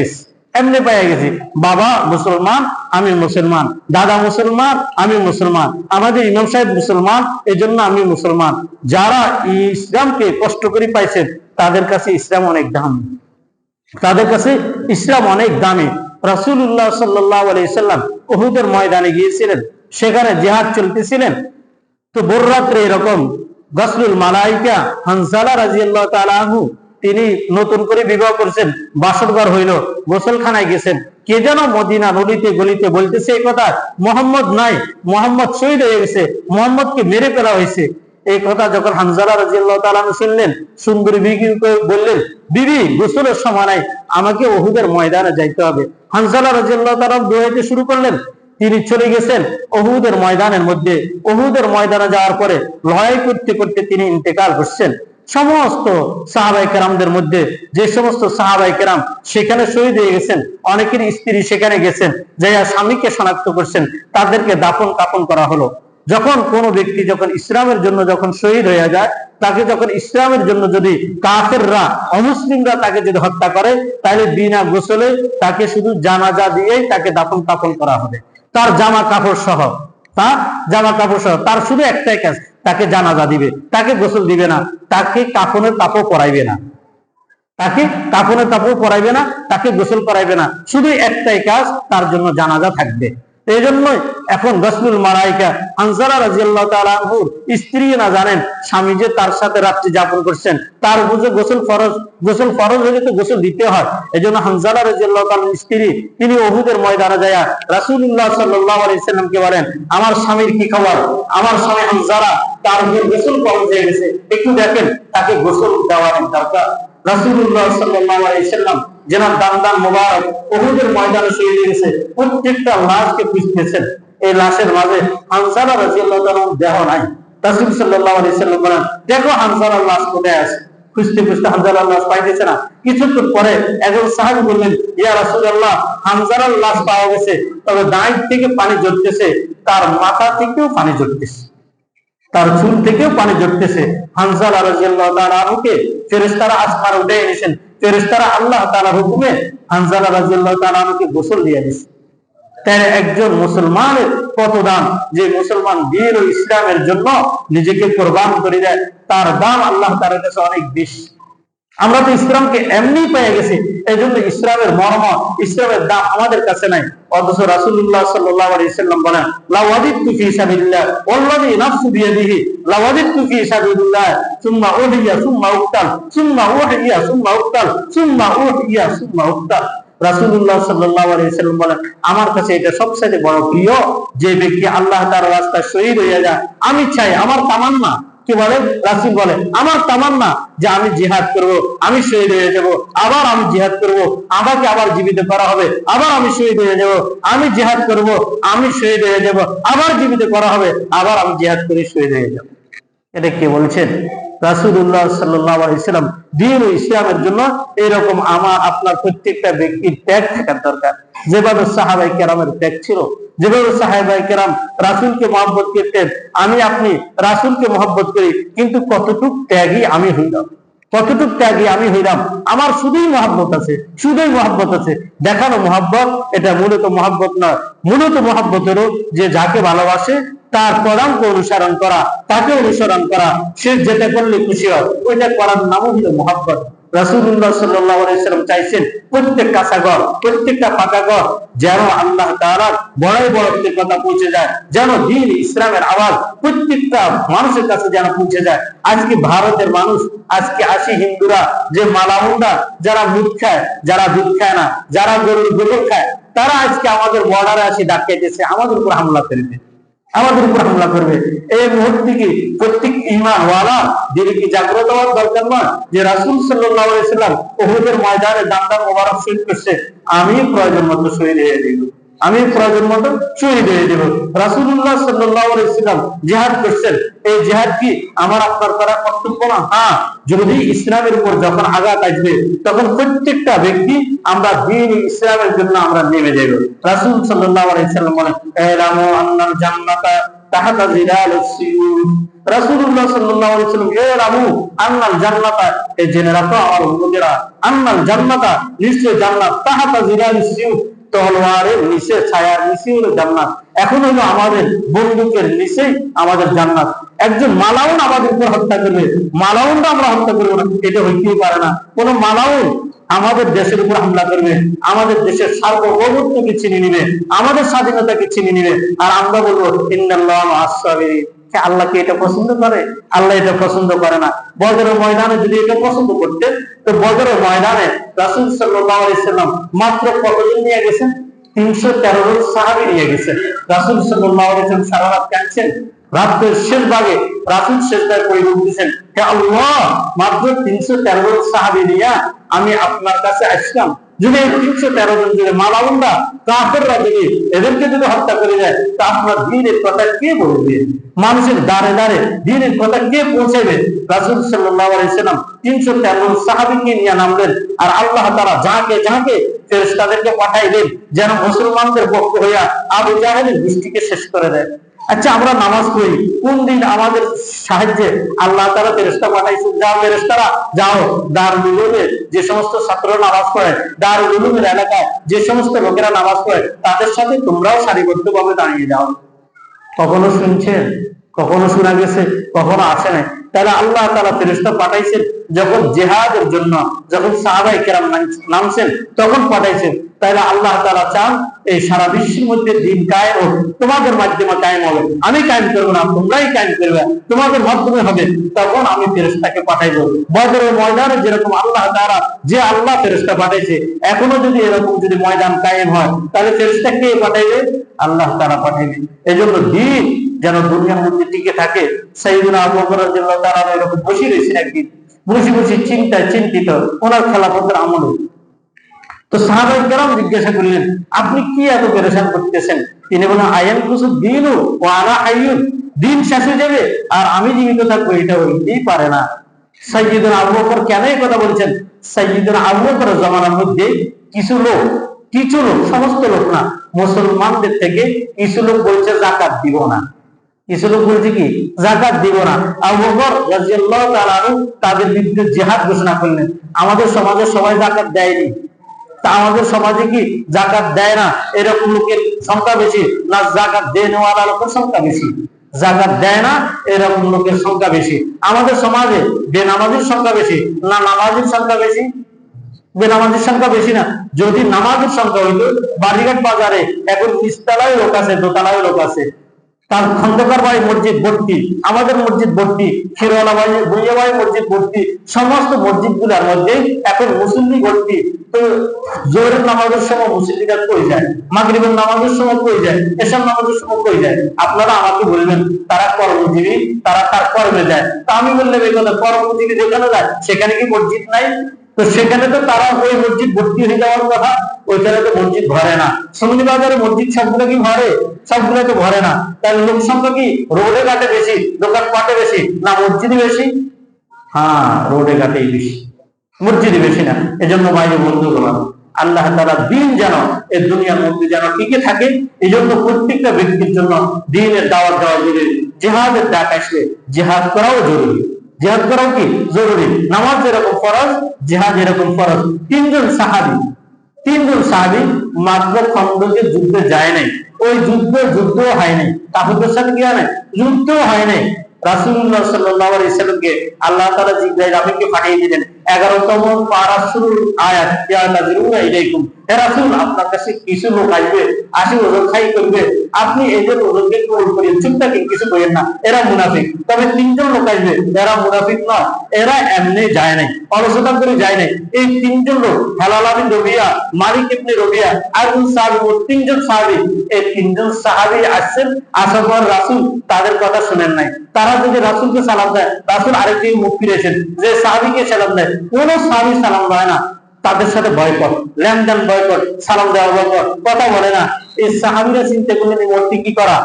গেছি। বাবা মুসলমান, আমি মুসলমান, দাদা মুসলমান, আমি মুসলমান, আমাদের ইমাম সাহেব মুসলমান, এজন্য আমি মুসলমান। যারা ইসলামকে কষ্ট করে পাইছেন, তাদের কাছে ইসলাম অনেক দামি, তাদের কাছে ইসলাম অনেক দামি। রাসূলুল্লাহ সাল্লাল্লাহু আলাইহি সাল্লাম উহুদের ময়দানে গিয়েছিলেন, সেখানে জিহাদ চলতেছিলেন। তো ভোর রাত্রে এরকম গসলুল মালাইকা হানজালা রাদিয়াল্লাহু তাআলা আনহু, তিনি নতুন করে বিবাহ করেছেন, বাসর ঘর হইল, গোসলখানায় গেছেন। কে যেন মদিনা নদীতে গলিতে বলতেছে এই কথা, মোহাম্মদ নাই, মোহাম্মদ শহীদ হয়ে গেছে, মোহাম্মদকে মেরে ফেলা হয়েছে। এই কথা যখন হানজালা রাদিয়াল্লাহু তাআলা শুনলেন, সুন্দরী বিবিকে বললেন, বিবি গোসলের সময় নাই, আমাকে উহুদের ময়দানে যাইতে হবে। হানজালা রাদিয়াল্লাহু তাআলা দৌড়াইতে শুরু করলেন। তিনি চলে গেছেন উহুদের ময়দানের মধ্যে। উহুদের ময়দানে যাওয়ার পরে লড়াই করতে করতে তিনি ইন্তেকাল করছেন। সমস্ত সাহাবায়ে কেরামদের মধ্যে যে সমস্ত সাহাবায়ে কেরাম সেখানে শহীদ হয়ে গেছেন, অনেকের স্ত্রী সেখানে গেছেন, যাইয়া স্বামীকে শনাক্ত করছেন, তাদেরকে দাফন কাফন করা হলো। যখন কোন ব্যক্তি যখন ইসলামের জন্য যখন শহীদ হয়ে যায়, তাকে যখন ইসলামের জন্য যদি কাফেররা, অমুসলিমরা তাকে যদি হত্যা করে, তাহলে বিনা গোসলে তাকে শুধু জানাজা দিয়েই তাকে দাফন কাফন করা হবে। তার জামা কাপড় সহ, তার শুধু একটাই কাজ, তাকে জানাজা দিবে, তাকে গোসল দিবে না, তাকে কাফনের কাপড় পরাইবে না, তাকে গোসল করাইবে না, শুধু একটাই কাজ, তার জন্য জানাজা থাকবে। এই জন্যই এখন গসলুল মালাইকা হানজালা রাদিয়াল্লাহু তাআলা আনহুর স্ত্রী না জানেন স্বামী যে তার সাথে রাত্রি যাপন করছেন, তার বুঝে গোসল ফরজ হলে তো গোসল দিতে হয়। এই জন্য হানজালা রাদিয়াল্লাহু তাআলার স্ত্রী তিনি উহুদের ময়দানে যায় রাসূলুল্লাহ সাল্লাল্লাহু আলাইহি সাল্লামকে বলেন, আমার স্বামীর কি খবর? আমার স্বামী হানজালা, তার গোসল ফরজ হয়ে গেছে, একটু দেখেন, তাকে গোসল দেওয়ার দরকার। রাসূলুল্লাহ সাল্লাল্লাহু আলাইহি সাল্লাম যেনার দান মোবারক উহুদের ময়দানে শহীদ হয়েছে, প্রত্যেকটা লাশকে খুঁজতেছেন। এই লাশের মাঝে হানজালা রাদিয়াল্লাহু তাআলার দেহ নাই। রাসূল সাল্লাল্লাহু আলাইহি সাল্লাম বলেন, দেখো হানজালার লাশ কোথায় আছে। খুঁজতে হানজালার লাশ পাইতেছে না। কিছুক্ষণ পরে একজন সাহাবী বললেন, ইয়া রাসূলুল্লাহ, হানজালার লাশ পাওয়া গেছে, তবে দাঁত থেকে পানি ঝরতেছে, তার মাথা থেকেও পানি ঝরতেছে, তার চুল থেকেও পানি ঝরতেছে। হানজালা রাদিয়াল্লাহু তাআলা আনহুকে ফেরেশতারা আসমানে উঠে এনেছেন। ফেরেশতারা আল্লাহ তাআলার হুকুমে হানজালা রাদিয়াল্লাহু তাআলা আনহুকে গোসল দিয়ে দিয়েছে। তাই একজন মুসলমানের কত দাম, যে মুসলমান দ্বীন ও ইসলামের জন্য নিজেকে কোরবান করে দেয়, তার দাম আল্লাহ তাআলার কাছে অনেক বেশি। আমরা তো ইসলামকে এমনি পেয়ে গেছি, এই জন্য ইসলামের মর্ম, ইসলামের দাম আমাদের কাছে নাই। অথচ রাসূলুল্লাহ সাল্লাল্লাহু আলাইহি ওয়াসাল্লাম বলেন, লাওয়াদিতু ফি সাবিলিল্লাহ ওয়াল্লাযী নাফসু বিয়াদিহি লাওয়াদিতু ফি সাবিলিল্লাহ সুম্মা উহিয়া সুম্মা উক্তাল সুম্মা উহিয়া সুম্মা উক্তাল সুম্মা উহিয়া সুম্মা উক্তাল। রাসূলুল্লাহ সাল্লাল্লাহু আলাইহি ওয়াসাল্লাম বলেন, আমার কাছে এটা সবচেয়ে বড় প্রিয় যে ব্যক্তি আল্লাহ তাআলার রাস্তায় শহীদ হয়ে যায়। আমি চাই, আমার তামান্না, কি বলে রাসূল বলে, আমার তামান্না যে আমি জিহাদ করব, আমি শহীদ হয়ে যাব, আবার আমি জিহাদ করব, আমাকে আবার জীবিত করা হবে, আবার আমি শহীদ হয়ে যাব, আমি জিহাদ করব, আমি শহীদ হয়ে যাব, আবার জীবিত করা হবে, আবার আমি জিহাদ করে শহীদ হয়ে যাব। এটা কে বলছেন? রাসূলুল্লাহ সাল্লাল্লাহু আলাইহি ওয়াসাল্লাম। দ্বীন ও ইসলামের জন্য এরকম আমার আপনার প্রত্যেকটা ব্যক্তির ত্যাগ থাকার দরকার। যেভাবে সাহাবায়ে কেরামের ত্যাগ ছিল, যেভাবে সাহাবায়ে কেরাম রাসূলকে মহব্বত করতেন, আমি আপনি রাসূলকে মহব্বত করি, কিন্তু কতটুক ত্যাগী আমি হইলাম, কতটুক ত্যাগী আমি হইলাম। আমার শুধুই মহব্বত আছে, শুধুই মহব্বত আছে, দেখানো মহব্বত, এটা মূলত মহব্বত নয়। মূলত মহব্বত হলো যে যাকে ভালোবাসে তার পদাঙ্ক অনুসরণ করা, তাকে অনুসরণ করা, সে যেটা করলে খুশি হয় ওইটা করার নামও হলো মহব্বত। রাসূলুল্লাহ সাল্লাল্লাহু আলাইহি ওয়াসাল্লাম চাইছেন প্রত্যেক কাঁচা ঘর, প্রত্যেকটা পাকা ঘর যেন আল্লাহ তাআলার বড় বড়ত্বের কথা পৌঁছে যায়, যেন দ্বীন ইসলামের আওয়াজ প্রত্যেকটা মানুষের কাছে যেন পৌঁছে যায়। আজকে ভারতের মানুষ, আজকে আসি হিন্দুরা যে মালামুন্ডা, যারা মুখ খায়, যারা দুধ খায় না, যারা গরুর গোবর খায়, তারা আজকে আমাদের বর্ডারে আসি ডাকাইতেছে, আমাদের উপর হামলা করবে, আমাদের উপর হামলা করবে। এই মুহূর্তে কি প্রত্যেক ঈমানওয়ালা দিকে জাগ্রত হওয়ার দরকার না যে রাসূল সাল্লাল্লাহু আলাইহি ওয়াসাল্লাম উহুদের ময়দানে দান্দার মোবারক শহীদ করছে, আমি প্রয়োজন মতো শহীদ হয়ে যাব, আমি প্রয়োজন মতো শহীদ হয়ে যাব। রাসূলুল্লাহ সাল্লাল্লাহু আলাইহি ওয়াসাল্লাম জিহাদ করছেন, এই জিহাদ কি আমার আপনার করা কর্তব্য না? হ্যাঁ, যদি ইসলামের উপর যখন আঘাত আসবে তখন প্রত্যেকটা ব্যক্তি আমরা দ্বীন ইসলামের জন্য আমরা নেমে যাব। রাসূল সাল্লাল্লাহু আলাইহি ওয়াসাল্লাম বলেন, ইলামু আন্নাল জান্নাতা তাহতা জিলালিস সিয়ুফ। রাসূলুল্লাহ সাল্লাল্লাহু আলাইহি ওয়াসাল্লাম ইলামু আন্নাল জান্নাতা, এই জেনে রাখো আমার উম্মতেরা, আন্নাল জান্নাতা, নিশ্চয় জান্নাত, তাহতা জিলালিস সিয়ুফ, তলোয়ারের নিচে, ছায়ার নিচে হলো জান্নাত। এখন হলো আমাদের বন্দুকের নিচে আমাদের জান্নাত। একজন মালাউন আমাদের উপর হত্যা করবে, মালাউনটা আমরা হত্যা করবো না, এটা হইতেই পারে না। কোন মালাউন আমাদের দেশের উপর হামলা করবে, আমাদের দেশের সার্বভৌমত্বকে ছিনিয়ে নিবে, আমাদের স্বাধীনতাকে ছিনিয়ে নিবে, আর আমরা বলবো ইন্নাল্লাহা মা'আস সাবিরিন। আল্লাহ কি এটা পছন্দ করে? আল্লাহ এটা পছন্দ করে না। বদরের ময়দানে যদি এটা পছন্দ করতেন, তো বদরের ময়দানে রাসূল সাল্লাল্লাহু আলাইহি ওয়াসাল্লাম মাত্র কতজন নিয়ে গেছেন? 313 জন সাহাবী নিয়ে গেছেন। রাসূল সাল্লাল্লাহু আলাইহি ওয়াসাল্লাম সারা রাত কাঁদছেন। রাতের শেষ ভাগে রাসূল সিজদায় পড়ে বলতেছেন, হে আল্লাহ, মাত্র 313 জন সাহাবী নিয়ে আমি আপনার কাছে আসলাম, যদি এই 313 জন যদি মালাউনরা কাফেররা যদি এদেরকে যদি হত্যা করে যায়, তা আপনার দ্বীনের কথা কে বলবে? মানুষের দ্বারে দ্বারে দ্বীনের কথা কে পৌঁছাবে? রাসূল সাল্লাল্লাহু আলাইহি ওয়াসাল্লাম 313 জন সাহাবীকে নিয়ে নামলেন, আর আল্লাহ তাআলা যাকে ফেরেশতাদেরকে পাঠাইলেন যেন মুসলমানদের পক্ষ হইয়া আবু জাহেলের গোষ্ঠীকে শেষ করে দেয়। আচ্ছা, আমরা নামাজ পড়ি, কোন দিন আমাদের সাহায্যে আল্লাহ তাআলা ফেরেশতা পাঠাইছেন? যাও ফেরেশতারা, যাও দারুল উলুমে যে সমস্ত ছাত্র নামাজ পড়ে, দারুল উলুমের এলাকায় যে সমস্ত লোকেরা নামাজ পড়ে, তাদের সাথে তোমরাও সারিবদ্ধভাবে দাঁড়িয়ে যাও। কখনো শুনছেন? কখনো শোনা গেছে? কখনো আসে নাই। তাহলে আল্লাহ তাআলা ফেরেশতা পাঠাইছেন যখন জিহাদের জন্য, যখন সাহাবায়ে কেরাম নামছেন তখন পাঠাইছেন। তাহলে আল্লাহ তাআলা চান এই সারা বিশ্বের মধ্যে দ্বীন কায়েম হোক, তোমাদের মাধ্যমে কায়েম হবে। আমি কায়েম করব না, তোমরাই কায়েম করবে, তোমাদের মাধ্যমে হবে। তখন আমি ফেরেশতাকে পাঠাইবো। বদরের ময়দানে যেরকম আল্লাহ তাআলা যে আল্লাহ ফেরেশতা পাঠাইছে, এখনো যদি এরকম যদি ময়দান কায়েম হয়, তাহলে ফেরেশতা কে পাঠাইবে? আল্লাহ তাআলা পাঠাইবে। এজন্য দ্বীন যেন দুনিয়ার মধ্যে টিকে থাকে। সাইয়েদনা আবু বকর রাদিয়াল্লাহু তাআলা এরকম বসে রয়েছেন একদিন, বসে বসে চিন্তিত, ওনার খেলাফতের আমলে। তো সাহাবায়ে কেরাম জিজ্ঞাসা করলেন, আপনি কি এত পেরেশান করতেছেন? তিনি বলেন, আয়ান কুসুদ দীনু ওয়া আনা হাইয়ুন, দিন শেষ হয়ে যাবে আর আমি জীবিত থাকবো, এটা হইতেই পারে না। সাইয়েদনা আবু বকর কেন এই কথা বলছেন? সাইয়েদনা আবু বকরের জামানার মধ্যে কিছু লোক, সমস্ত লোক না, মুসলমানদের থেকে কিছু লোক বলছে জাকাত দিব না, কিছু লোক বলছে কি জাকাত দিব না। আবু বকর রাদিয়াল্লাহু তাআলা তাদের বিরুদ্ধে জিহাদ ঘোষণা করলেন। আমাদের সমাজে সবাই জাকাত দেয়নি, তা আমাদের সমাজে কি জাকাত দেয় না এরকম লোকের সংখ্যা বেশি, না জাকাত দেওয়ালা লোকের সংখ্যা বেশি? জাকাত দেয় না, এরকম লোকের সংখ্যা বেশি। আমাদের সমাজে বেনামাজির সংখ্যা বেশি না নামাজির সংখ্যা বেশি? বেনামাজির সংখ্যা বেশি না? যদি নামাজের সংখ্যা হইতো, বাড়িঘাট বাজারে এখন নিচতলায় লোক আছে, দোতলায় লোক আছে। তার খন্দকার ভাই মসজিদ ভর্তি, আমাদের মসজিদ ভর্তি, খেরওয়ালা ভাই ভুইয়া ভাই মসজিদ ভর্তি, সমস্ত মসজিদ গুলার মধ্যে এখন মুসল্লি ভর্তি। তো জোহরের নামাজের সময় মুসল্লিরা কই যায়, মাগরিবের নামাজের সময় কই যায়, এশার নামাজের সময় কই যায়? আপনারা আমাকে বলবেন তারা কর্মজীবী, তারা তার কর্মে যায়। তা আমি বললাম এই কথা, কর্মজীবী যেখানে যায় সেখানে কি মসজিদ নাই? তো সেখানে তো তারা ওই মসজিদ ভর্তি হয়ে যাওয়ার কথা, ওইখানে তো মসজিদ ভরে না। সমিতি বাজারে মসজিদ সবগুলো কি ভরে? সবগুলো তো ভরে না। তাহলে লোক সংখ্যা কি রোডে ঘাটে বেশি, দোকান পাটে বেশি না মসজিদে বেশি? হ্যাঁ, রোডে ঘাটেই বেশি, মসজিদে বেশি না। এজন্য ভাই বন্ধু বললাম, আল্লাহ তাআলা দিন যেন এই দুনিয়ার মধ্যে যেন টিকে থাকে, এই জন্য প্রত্যেকটা ব্যক্তির জন্য দ্বীনের দাওয়াত দেওয়া জরুরি। জিহাদের ডাক আসলে জিহাদ করাও জরুরি। জিহাদ করাও কি জরুরি? নামাজ যেরকম ফরজ, জিহাদ এরকম ফরজ। তিনজন সাহাবী মাত্র খন্দকের যুদ্ধে যায় নাই, ওই যুদ্ধ হয় নাই, কাফেরদের সাথে কি হয় নাই, যুদ্ধ হয় নাই। রাসূলুল্লাহ সাল্লাল্লাহু আলাইহি সাল্লামকে আল্লাহ তাআলা জিবরাইল আমিনকে পাঠিয়ে দিলেন 11তম পারা শুরুর আয়াত, ইয়া নাযিরুনা ইলাইকুম, হে রাসূল আপনার কাছে কিছু লোক আসবে, আসি ওজন খাই করবে, আপনি এদের ওজনকে কবুল করিয়ে চুপ থাকেন, কিছু করেন না, এরা মুনাফিক। তবে তিনজন লোক আসবে, এরা মুনাফিক নয়, এরা এমনি যায় নাই, অলসতা করে যায় নাই। এই তিনজন লোক হেলাল বিন রবিয়া, মালিক ইবনে রবিয়া আর সাহাবী, তিনজন সাহাবী। এই তিনজন সাহাবী আসছেন, আসার পর রাসূল তাদের কথা শুনেন নাই। তারা যদি রাসূলকে সালাম দেয়, রাসূল আরেকদিন মুখ ফিরেছেন, যে সাহাবীকে সালাম দেয়, কোন সাহাবী সালাম দেয় না, তাদের সাথে বয়কট, লেনদেন বয়কট, সালাম দেওয়া বয়কট, কথা বলে না। এই সাহাবীরা চিন্তা করলেন এই মূর্তি কি করা।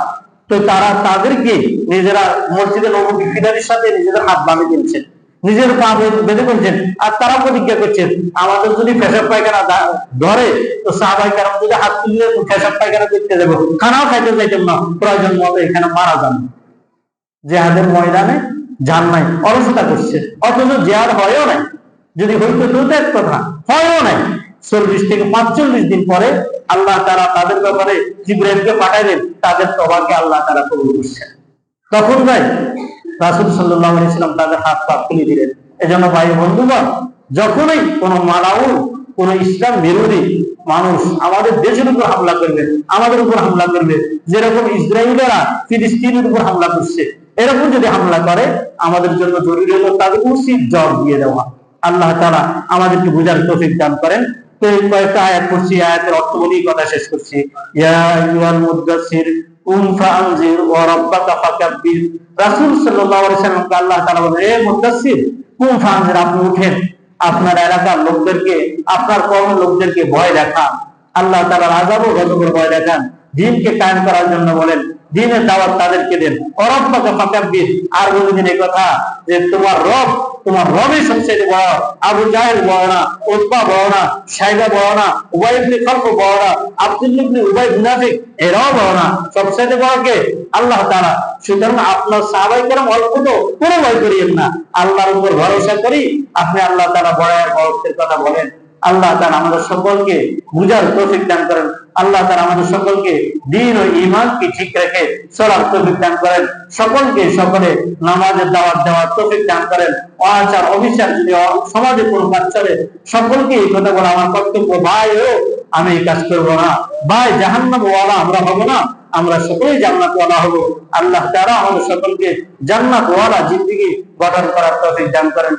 তো তারা তাদেরকে নিজেরা মসজিদে নববী ফিলারির সাথে নিজেদের হাত বাঁধে দিয়েছেন, নিজের পা বেঁধে ফেলছেন, আর তারা প্রতিজ্ঞা করছেন আমাদের যদি পেশাব পায়খানা ধরে, তো সাহাবায়ে কেরাম যদি হাত তুলে পেশাব পায়খানা করতে যাবো, খানাও খাইতে যাইতেন না, প্রয়োজন মতো এখানে মারা যান, জিহাদের ময়দানে যান নাই, অলসতা করছে। অথচ জিহাদ হয়ও নাই, যদি হইতো তো এক কথা, হয়ও নাই। 40 থেকে 45 দিন পরে আল্লাহ তাআলা তাদের ব্যাপারে জিবরাইলকে পাঠাইলেন, তাদের তওবাকে আল্লাহ তাআলা কবুল করছেন। তখন ভাই রাসূল সাল্লাল্লাহু আলাইহি সাল্লাম তাদের হাত পা খুলে দিলেন। এজন্য ভাই বন্ধুগণ, যখনই কোন মালাউন, কোন ইসলাম বিরোধী মানুষ আমাদের দেশের উপর হামলা করবে, আমাদের উপর হামলা করবে, যেরকম ইসরায়েলিরা ফিলিস্তিনের উপর হামলা করছে, এরকম যদি হামলা করে, আমাদের জন্য জরুরি হলো তাদের উচিত জবাব দিয়ে দেওয়া। আল্লাহ তাআলা আমাদেরকে বুঝার তৌফিক দান করেন। তো এই কয়েকটা আয়াত পড়ছি, আয়াতের অর্থ বলি কথা শেষ করছি। ইয়া আইয়ুহাল মুদাসসির কুম ফাআনজির ওয়া রাব্বাকা ফাকাব্বির। রাসূল সাল্লাল্লাহু আলাইহি ওয়াসাল্লামকে আল্লাহ তাআলা বলেন, হে মুদাসসির, কুম ফাআনজির, আপনি উঠেন, আপনার এলাকার লোকদেরকে, আপনার কওমের লোকদেরকে ভয় দেখান, আল্লাহ তাআলার আযাব ও গজবের ভয় দেখান, দ্বীনকে কায়েম করার জন্য বলেন, দ্বীনের দাওয়াত তাদেরকে দেন। ওয়া রাব্বাকা ফাকাব্বির, আর বলেন এই কথা যে তোমার রবই সবচেয়ে বড়। আবু জাহেল বড় না, উতবা বড় না, শাইবা বড় না, উবাই ইবনে খালফ বড় না, আব্দুল্লাহ ইবনে উবাই মুনাফিক এরাও বড় না, সবচেয়ে বড় কে? আল্লাহ তাআলা। সুতরাং আপনার সাহাবায়ে কেরাম অল্প তো, কোনো ভয় করিয়েন না, আল্লাহর উপর ভরসা করি আপনি আল্লাহ তাআলা বড়ের কথা বলেন। আল্লাহ তাআলা আমাদের সকলকে বুঝার তৌফিক দান করেন। আল্লাহ তাআলা আমাদের সকলকে দ্বীন ও ঈমানকে ঠিক রেখে চলার তৌফিক দান করেন। সকলে নামাজের দাওয়াত দেওয়ার তৌফিক দান করেন। অনাচার অবিচার যদি সমাজে কোনো কাজ চলে, সকলকে এই কথা বলা আমার কর্তব্য, ভাই ও আমি এই কাজ করবো না, ভাই জাহান্নাম ওয়ালা আমরা হব না, আমরা সকলেই জান্নাত ওয়ালা হব। আল্লাহ তাআলা আমাদের সকলকে জান্নাত ওয়ালা জিন্দেগি গঠন করার তৌফিক দান করেন।